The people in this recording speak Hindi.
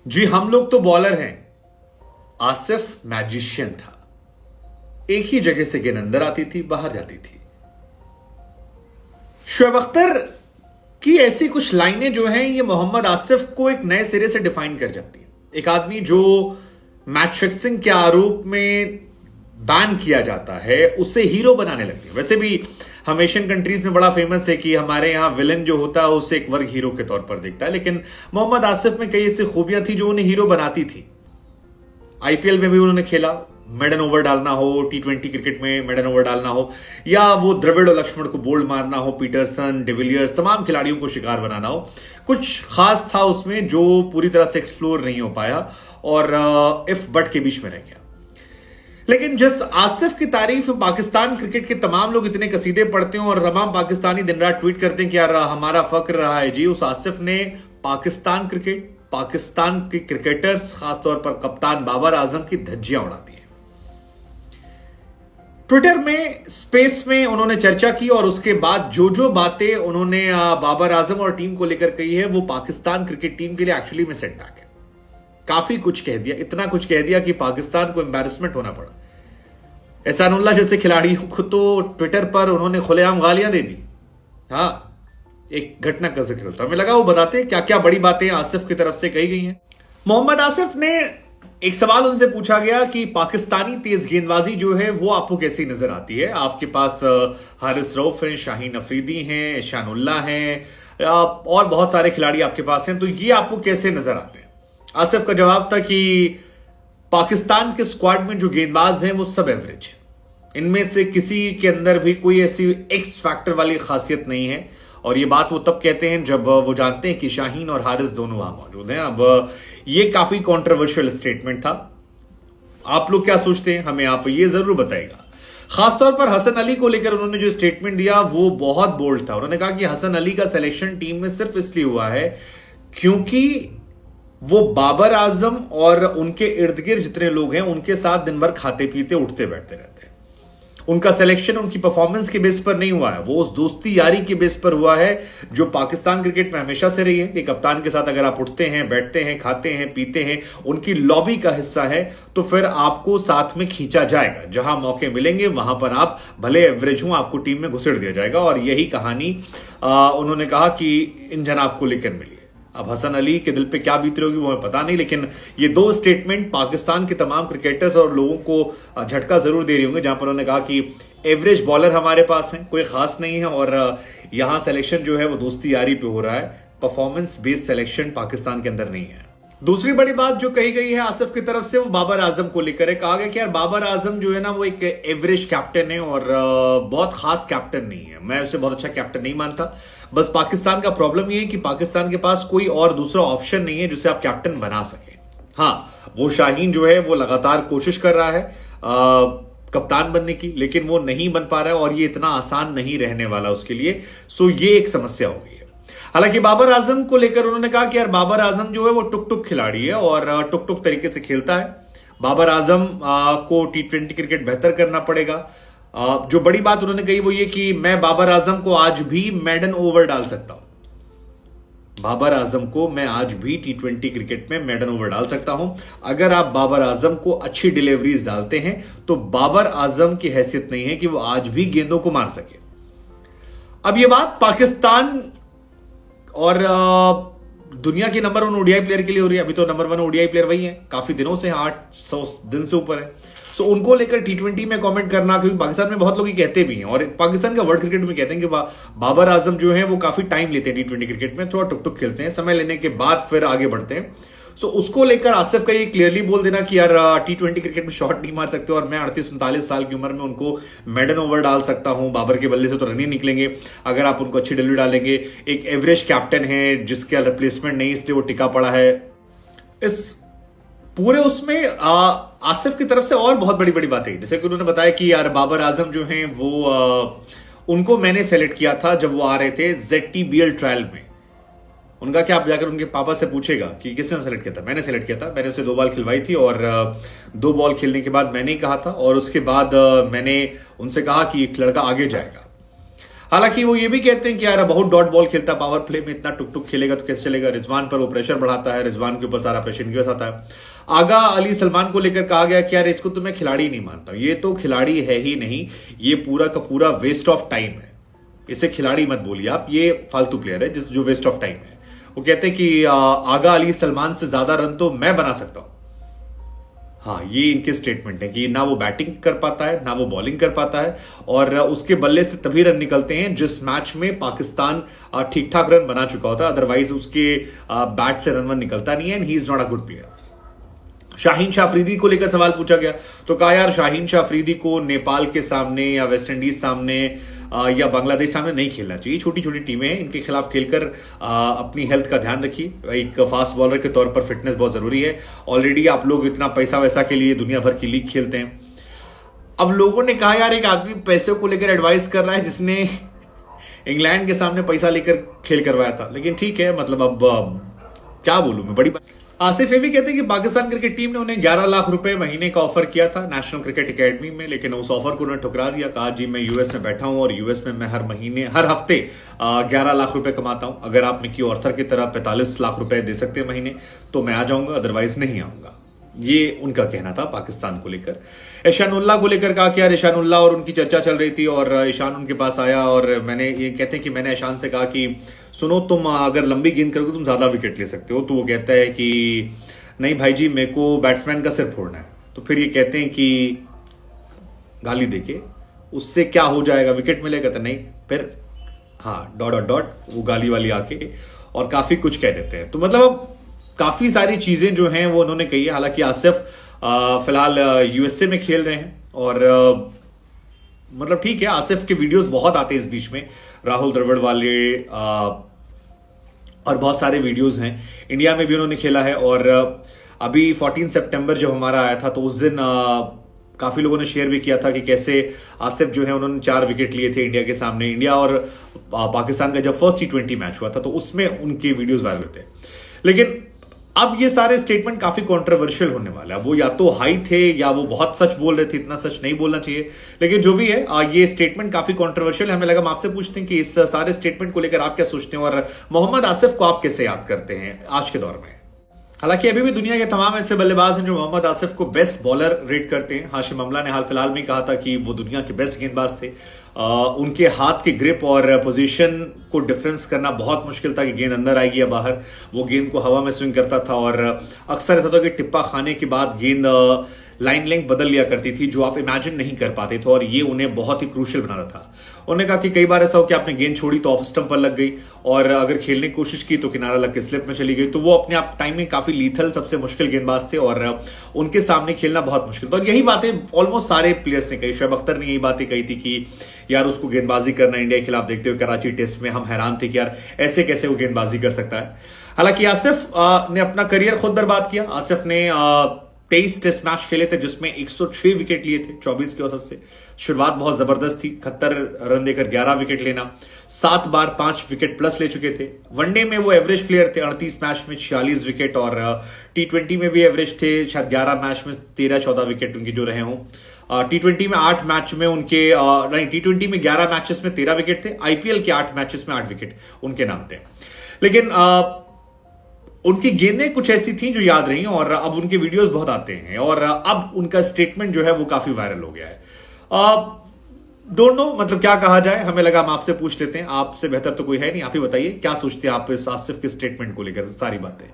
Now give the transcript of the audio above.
जी हम लोग तो बॉलर हैं, आसिफ मैजिशियन था। एक ही जगह से गेंद अंदर आती थी, बाहर जाती थी। शोएब अख्तर की ऐसी कुछ लाइनें जो हैं ये मोहम्मद आसिफ को एक नए सिरे से डिफाइन कर जाती है। एक आदमी जो मैच फिक्सिंग के आरोप में बैन किया जाता है, उसे हीरो बनाने लगती है। वैसे भी हम एशियन कंट्रीज में बड़ा फेमस है कि हमारे यहां विलन जो होता है उसे एक वर्ग हीरो के तौर पर देखता है, लेकिन मोहम्मद आसिफ में कई ऐसी खूबियां थी जो उन्हें हीरो बनाती थी। आईपीएल में भी उन्होंने खेला, मेडन ओवर डालना हो, टी20 क्रिकेट में मेडन ओवर डालना हो, या वो द्रविड़ और लक्ष्मण को बोल्ड मारना हो, पीटरसन, डिविलियर्स, तमाम खिलाड़ियों को शिकार बनाना हो, कुछ खास था उसमें जो पूरी तरह से एक्सप्लोर नहीं हो पाया और इफ बट के बीच में रह गया। लेकिन जिस आसिफ की तारीफ पाकिस्तान क्रिकेट के तमाम लोग इतने कसीदे पढ़ते हैं और तमाम पाकिस्तानी दिन रात ट्वीट करते हैं कि यार हमारा फक्र रहा है जी, उस आसिफ ने पाकिस्तान क्रिकेट, पाकिस्तान के क्रिकेटर्स, खासतौर पर कप्तान बाबर आजम की धज्जियां उड़ा दी है। ट्विटर में स्पेस में उन्होंने चर्चा की और उसके बाद जो बातें उन्होंने बाबर आजम और टीम को लेकर कही है वो पाकिस्तान क्रिकेट टीम के लिए एक्चुअली में सेटबैक है। काफी कुछ कह दिया, इतना कुछ कह दिया कि पाकिस्तान को एम्बैरेसमेंट होना पड़ा। एहसानुल्लाह जैसे खिलाड़ियों को तो ट्विटर पर उन्होंने खुलेआम गालियां दे दी। हाँ, एक घटना का जिक्र होता, हमें लगा वो बताते क्या क्या बड़ी बातें आसिफ की तरफ से कही गई हैं। मोहम्मद आसिफ ने एक सवाल उनसे पूछा गया कि पाकिस्तानी तेज गेंदबाजी जो है वो आपको कैसी नजर आती है? आपके पास हारिस रऊफ हैं, शाहीन अफरीदी हैं, एहसानुल्लाह हैं और बहुत सारे खिलाड़ी आपके पास हैं, तो ये आपको कैसे नजर आते हैं? आसिफ का जवाब था कि पाकिस्तान के स्क्वाड में जो गेंदबाज हैं वो सब एवरेज है, इनमें से किसी के अंदर भी कोई ऐसी एक्स फैक्टर वाली खासियत नहीं है। और ये बात वो तब कहते हैं जब वो जानते हैं कि शाहीन और हारिस दोनों वहां मौजूद हैं। अब ये काफी कंट्रोवर्शियल स्टेटमेंट था, आप लोग क्या सोचते हैं हमें आप ये जरूर बताइएगा। खासतौर पर हसन अली को लेकर उन्होंने जो स्टेटमेंट दिया वो बहुत बोल्ड था। उन्होंने कहा कि हसन अली का सिलेक्शन टीम में सिर्फ इसलिए हुआ है क्योंकि वो बाबर आजम और उनके इर्द गिर्द जितने लोग हैं उनके साथ दिन भर खाते पीते उठते बैठते रहते हैं। उनका सिलेक्शन उनकी परफॉर्मेंस के बेस पर नहीं हुआ है, वो उस दोस्ती यारी के बेस पर हुआ है जो पाकिस्तान क्रिकेट में हमेशा से रही है कि कप्तान के साथ अगर आप उठते हैं, बैठते हैं, खाते हैं, पीते हैं, उनकी लॉबी का हिस्सा है, तो फिर आपको साथ में खींचा जाएगा। जहां मौके मिलेंगे वहां पर आप भले एवरेज हो, आपको टीम में घुसेड़ दिया जाएगा। और यही कहानी उन्होंने कहा कि इन जनाब को लेकर मिली है। अब हसन अली के दिल पे क्या बीत रही होगी वो हमें पता नहीं, लेकिन ये दो स्टेटमेंट पाकिस्तान के तमाम क्रिकेटर्स और लोगों को झटका जरूर दे रही होंगे, जहां पर उन्होंने कहा कि एवरेज बॉलर हमारे पास हैं, कोई खास नहीं है और यहां सिलेक्शन जो है वो दोस्ती यारी पे हो रहा है, परफॉर्मेंस बेस्ड सिलेक्शन पाकिस्तान के अंदर नहीं है। दूसरी बड़ी बात जो कही गई है आसिफ की तरफ से वो बाबर आजम को लेकर है। कहा गया कि यार बाबर आजम जो है ना वो एक एवरेज कैप्टन है और बहुत खास कैप्टन नहीं है, मैं उसे बहुत अच्छा कैप्टन नहीं मानता। बस पाकिस्तान का प्रॉब्लम ये है कि पाकिस्तान के पास कोई और दूसरा ऑप्शन नहीं है जिसे आप कैप्टन बना सके। हाँ, वो शाहीन जो है वो लगातार कोशिश कर रहा है कप्तान बनने की, लेकिन वो नहीं बन पा रहा है और ये इतना आसान नहीं रहने वाला उसके लिए। सो ये एक समस्या हो गई है। हालांकि बाबर आजम को लेकर उन्होंने कहा कि यार बाबर आजम जो है वो टुक टुक खिलाड़ी है और टुक टुक तरीके से खेलता है। बाबर आजम को टी20 क्रिकेट बेहतर करना पड़ेगा। जो बड़ी बात उन्होंने कही वो ये कि मैं बाबर आजम को आज भी मेडन ओवर डाल सकता हूं। बाबर आजम को मैं आज भी टी20 क्रिकेट में मेडन ओवर डाल सकता हूं। अगर आप बाबर आजम को अच्छी डिलीवरीज डालते हैं तो बाबर आजम की हैसियत नहीं है कि वो आज भी गेंदों को मार सके। अब ये बात पाकिस्तान और दुनिया की नंबर 1 ओडीआई प्लेयर के लिए हो रही है। अभी तो नंबर 1 ओडीआई प्लेयर वही है, काफी दिनों से, 800 दिन से ऊपर है। सो उनको लेकर टी20 में कमेंट करना, क्योंकि पाकिस्तान में बहुत लोग ये कहते भी हैं और पाकिस्तान का वर्ल्ड क्रिकेट में कहते हैं कि बाबर आजम जो है वो काफी टाइम लेते हैं टी20 क्रिकेट में, थोड़ा टुक टुक खेलते हैं, समय लेने के बाद फिर आगे बढ़ते हैं। सो उसको लेकर आसिफ का ये क्लियरली बोल देना कि यार टी20 क्रिकेट में शॉट नहीं मार सकते और मैं 38-39 साल की उम्र में उनको मेडन ओवर डाल सकता हूं, बाबर के बल्ले से तो रन ही निकलेंगे अगर आप उनको अच्छी डिलीवरी डालेंगे। एक एवरेज कैप्टन है जिसका रिप्लेसमेंट नहीं, इसलिए वो टिका पड़ा है। इस पूरे उसमें आसिफ की तरफ से और बहुत बड़ी बड़ी बातें, जैसे कि उन्होंने बताया कि यार बाबर आजम जो हैं वो उनको मैंने सेलेक्ट किया था जब वो आ रहे थे ZTBL ट्रायल में। उनका क्या, आप जाकर उनके पापा से पूछेगा कि किसने सेलेक्ट किया था। मैंने सेलेक्ट किया था, मैंने उसे 2 बॉल खिलवाई थी और 2 बॉल खेलने के बाद मैंने ही कहा था और उसके बाद मैंने उनसे कहा कि एक लड़का आगे जाएगा। हालांकि वो ये भी कहते हैं कि यार बहुत डॉट बॉल खेलता, पावर प्ले में इतना टुक टुक खेलेगा तो कैसे चलेगा। रिजवान पर वो प्रेशर बढ़ाता है, रिजवान के ऊपर सारा प्रेशर इनके पास आता है। आगा अली सलमान को लेकर कहा गया कि यार इसको तो मैं खिलाड़ी नहीं मानता, ये तो खिलाड़ी है ही नहीं, ये पूरा का पूरा वेस्ट ऑफ टाइम है, इसे खिलाड़ी मत बोलिए आप, ये फालतू प्लेयर है जो वेस्ट ऑफ टाइम है। वो कहते हैं कि आगा अली सलमान से ज्यादा रन तो मैं बना सकता हूं। हाँ, ये इनके स्टेटमेंट है कि ना वो बैटिंग कर पाता है ना वो बॉलिंग कर पाता है, और उसके बल्ले से तभी रन निकलते हैं जिस मैच में पाकिस्तान ठीक ठाक रन बना चुका होता है, अदरवाइज उसके बैट से रन निकलता नहीं है, and he is not a good player. Shaheen Shah Afridi को लेकर सवाल पूछा गया तो कहा यार शाहीन शाह अफरीदी को नेपाल के सामने या वेस्ट इंडीज सामने या बांग्लादेश सामने नहीं खेलना चाहिए। छोटी छोटी टीमें हैं, इनके खिलाफ खेलकर अपनी हेल्थ का ध्यान रखिए। एक फास्ट बॉलर के तौर पर फिटनेस बहुत जरूरी है। ऑलरेडी आप लोग इतना पैसा वैसा के लिए दुनिया भर की लीग खेलते हैं। अब लोगों ने कहा यार एक आदमी पैसे को लेकर एडवाइस कर रहा है जिसने इंग्लैंड के सामने पैसा लेकर खेल करवाया था, लेकिन ठीक है, मतलब अब क्या बोलूं मैं, बड़ी आसिफ ये भी कहते हैं कि पाकिस्तान क्रिकेट टीम ने उन्हें 11 लाख रुपए महीने का ऑफर किया था नेशनल क्रिकेट एकेडमी में, लेकिन उस ऑफर को उन्होंने ठुकरा दिया। कहा जी मैं यूएस में बैठा हूं और यूएस में मैं हर हफ्ते 11 लाख रुपए कमाता हूं। अगर आप मिकी ऑर्थर की तरह 45 लाख रुपए दे सकते हैं महीने तो मैं आ जाऊंगा, अदरवाइज नहीं आऊंगा। ये उनका कहना था पाकिस्तान को लेकर। ईशानुल्लाह को लेकर कहा कि यार ईशानुल्लाह और उनकी चर्चा चल रही थी और ईशान उनके पास आया और ये कहते हैं कि मैंने ईशान से कहा कि सुनो तुम अगर लंबी गेंद करोगे तुम ज्यादा विकेट ले सकते हो, तो वो कहता है कि नहीं भाई जी मेरे को बैट्समैन का सिर फोड़ना है। तो फिर ये कहते हैं कि गाली देके उससे क्या हो जाएगा, विकेट मिलेगा तो नहीं, फिर हाँ डॉट वो गाली वाली आके और काफी कुछ कह देते हैं। तो मतलब काफी सारी चीजें जो हैं वो उन्होंने कही है। हालांकि आसिफ फिलहाल यूएसए में खेल रहे हैं और मतलब ठीक है, आसिफ के वीडियोस बहुत आते हैं इस बीच में, राहुल द्रविड़ वाले और बहुत सारे वीडियोस हैं। इंडिया में भी उन्होंने खेला है और अभी 14 सितंबर जब हमारा आया था तो उस दिन काफी लोगों ने शेयर भी किया था कि कैसे आसिफ जो है उन्होंने 4 विकेट लिए थे इंडिया के सामने। इंडिया और पाकिस्तान का जब फर्स्ट T20 मैच हुआ था तो उसमें उनके वीडियोस वायरल हुए थे। लेकिन अब ये सारे स्टेटमेंट काफी कंट्रोवर्शियल होने वाला है। वो या तो हाई थे या वो बहुत सच बोल रहे थे, इतना सच नहीं बोलना चाहिए, लेकिन जो भी है ये स्टेटमेंट काफी कंट्रोवर्शियल है। हमें लगा हम आपसे पूछते हैं कि इस सारे स्टेटमेंट को लेकर आप क्या सोचते हैं और मोहम्मद आसिफ को आप कैसे याद करते हैं आज के दौर में। हालांकि अभी भी दुनिया के तमाम ऐसे बल्लेबाज हैं जो मोहम्मद आसिफ को बेस्ट बॉलर रेट करते हैं। हाशिम अमला ने हाल फिलहाल में कहा था कि वो दुनिया के बेस्ट गेंदबाज थे। उनके हाथ की ग्रिप और पोजीशन को डिफरेंस करना बहुत मुश्किल था कि गेंद अंदर आएगी या बाहर। वो गेंद को हवा में स्विंग करता था और अक्सर ऐसा था कि टिप्पा खाने के बाद गेंद लाइन लेंथ बदल लिया करती थी जो आप इमेजिन नहीं कर पाते थे और ये उन्हें बहुत ही क्रूशियल बनाना था। उन्होंने कहा कि कई बार ऐसा हो कि आपने गेंद छोड़ी तो ऑफ स्टंप पर लग गई और अगर खेलने की कोशिश की तो किनारा लग के स्लिप में चली गई। तो वो अपने आप टाइम में काफी लीथल सबसे मुश्किल गेंदबाज थे और उनके सामने खेलना बहुत मुश्किल था। और यही बातें ऑलमोस्ट सारे प्लेयर्स ने कही। शोएब अख्तर ने यही बातें कही थी कि यार उसको गेंदबाजी करना इंडिया के खिलाफ देखते हुए कराची टेस्ट में हम हैरान थे कि यार ऐसे कैसे वो गेंदबाजी कर सकता है। हालांकि आसिफ ने अपना करियर खुद बर्बाद किया। आसिफ ने 23 टेस्ट मैच खेले थे जिसमें 106 विकेट लिए थे 24 के औसत से। शुरुआत बहुत जबरदस्त थी, 71 रन देकर 11 विकेट लेना, 7 बार 5 विकेट प्लस ले चुके थे। वनडे में वो एवरेज प्लेयर थे, 38 मैच में 46 विकेट और T20 में भी एवरेज थे, शायद 11 मैच में 13-14 विकेट उनके जो रहे हों। T20 में 8 मैच में उनके नहीं, T20 में 11 मैचेस में 13 विकेट थे, IPL के 8 मैचेस में 8 विकेट उनके नाम थे। लेकिन उनकी गेंदें कुछ ऐसी थी जो याद रही और अब उनके वीडियोस बहुत आते हैं और अब उनका स्टेटमेंट जो है वो काफी वायरल हो गया है। डोंट नो मतलब क्या कहा जाए, हमें लगा हम आपसे पूछ लेते हैं। आपसे बेहतर तो कोई है नहीं, आप ही बताइए क्या सोचते हैं आप इस आसिफ के स्टेटमेंट को लेकर सारी बातें।